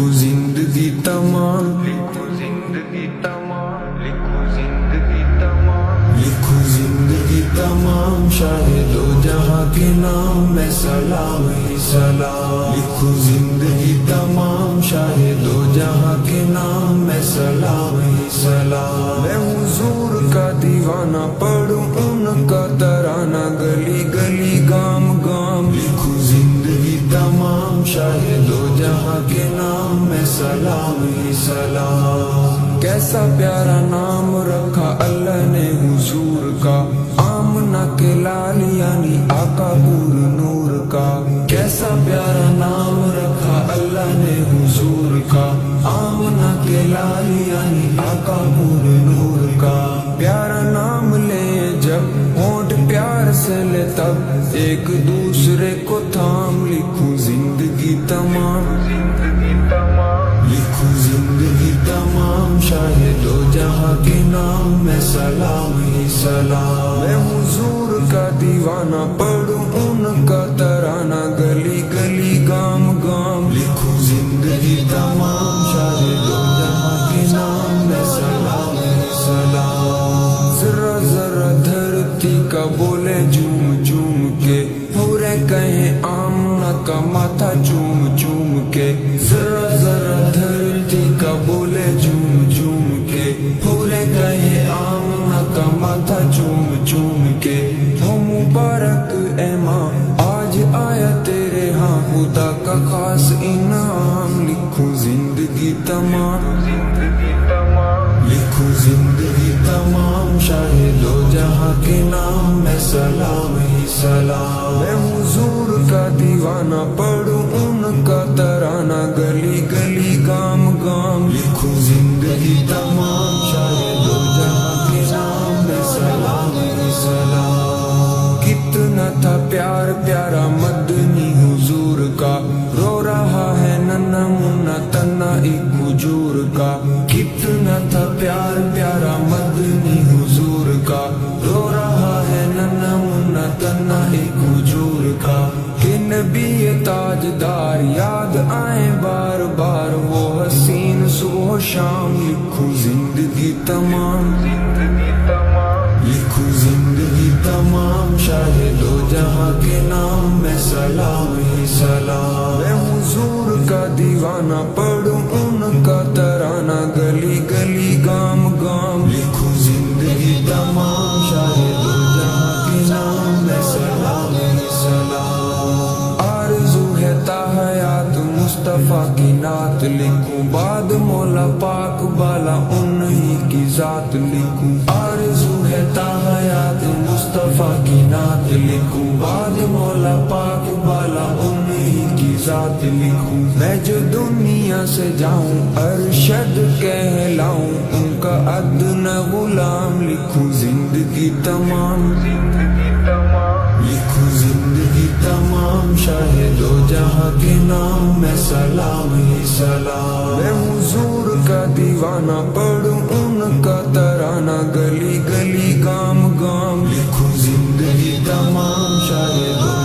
لکھو زندگی تمام، لکھو زندگی تمام، لکھو زندگی تمام، لکھو زندگی تمام، شاہد و جہاں کے نام میں سلام ہی سلام، لکھو زندگی تمام، شاہد و جہاں کے نام میں سلام ہی سلام۔ میں حضور کا دیوانہ پڑھوں ان کا ترانہ گلی گلی گام گام، لکھو زندگی تمام، شاہد و جہاں کے نام میں سلام ہی سلام۔ کیسا پیارا نام رکھا اللہ نے حضور کا، آمنہ کے لال یعنی آقا پور نور کا، کیسا پیارا نام رکھا اللہ نے حضور کا، آمنہ کے لال یعنی آقا پور نور کا۔ پیارا نام لے جب ہونٹ پیار سے لے تب ایک دوسرے کو تھام، لکھو زندگی تمام، لکھو زندگی تمام، شاہد و جہاں کے نام میں سلام ہی سلام۔ میں حضور کا دیوانہ پڑھوں ان کا ترانہ گلی گلی گام گام، لکھو زندگی تمام، شاہد و جہاں کے نام میں سلام ہی سلام۔ ذرا ذرا دھرتی کا بولے جھوم جھوم کے، پورے کہیں آمنہ کا ماتھا چوم چوم کے، ذرا ذرا دھرتی کا بولے جھوم جھوم کے، پورے کہیں آمنہ کا ماتھا چوم چوم کے۔ ہو مبارک اے ماں آج آیا تیرے ہاں خدا کا خاص انعام، لکھو زندگی تمام، لکھو زندگی تمام، شاہد و جہاں کے نام میں سلام ہی سلام۔ میں حضور کا دیوانہ پڑھوں ان کا ترانہ گلی گلی گام گام، لکھو زندگی تمام، شاہد و جہاں کے نام میں سلام ہی سلام۔ کتنا تھا پیار پیارا مدنی حضور کا، رو رہا ہے ننھا منا تنا ایک کھجور کا، کتنا تھا پیار پیارا مدنی حضور کا، رو رہا ہے ننھا منا تنا ایک کھجور کا۔ کہ نبی تاجدار یاد آئیں بار بار، وہ حسین صبح و شام، لکھو زندگی تمام، لکھو زندگی تمام، شاہد و جہاں کے نام میں سلام ہی سلام۔ میں حضور کا دیوانہ پڑھوں ان کا ترانہ گلی گلی گام گام، لکھو زندگی تمام، شاہد و جہاں کے نام میں سلام ہی سلام۔ آرزو ہے تا حیات مصطفیٰ کی نعت لکھوں، بعد مولا پاک بالا انہی کی ذات لکھوں، آرزو ہے تا حیات مصطفیٰ کی نعت لکھوں، بعد مولا پاک بالا انہی کی ذات لکھوں۔ میں جو دنیا سے جاؤں ارشد کہلاؤں، ان کا ادنی غلام، لکھوں زندگی تمام، لکھو زندگی تمام، شاہد و جہاں کے نام میں سلام ہی سلام۔ میں حضور کا دیوانہ پڑھوں ان کا ترانہ گلی گلی گام گام، لکھو زندگی تمام، شاہد و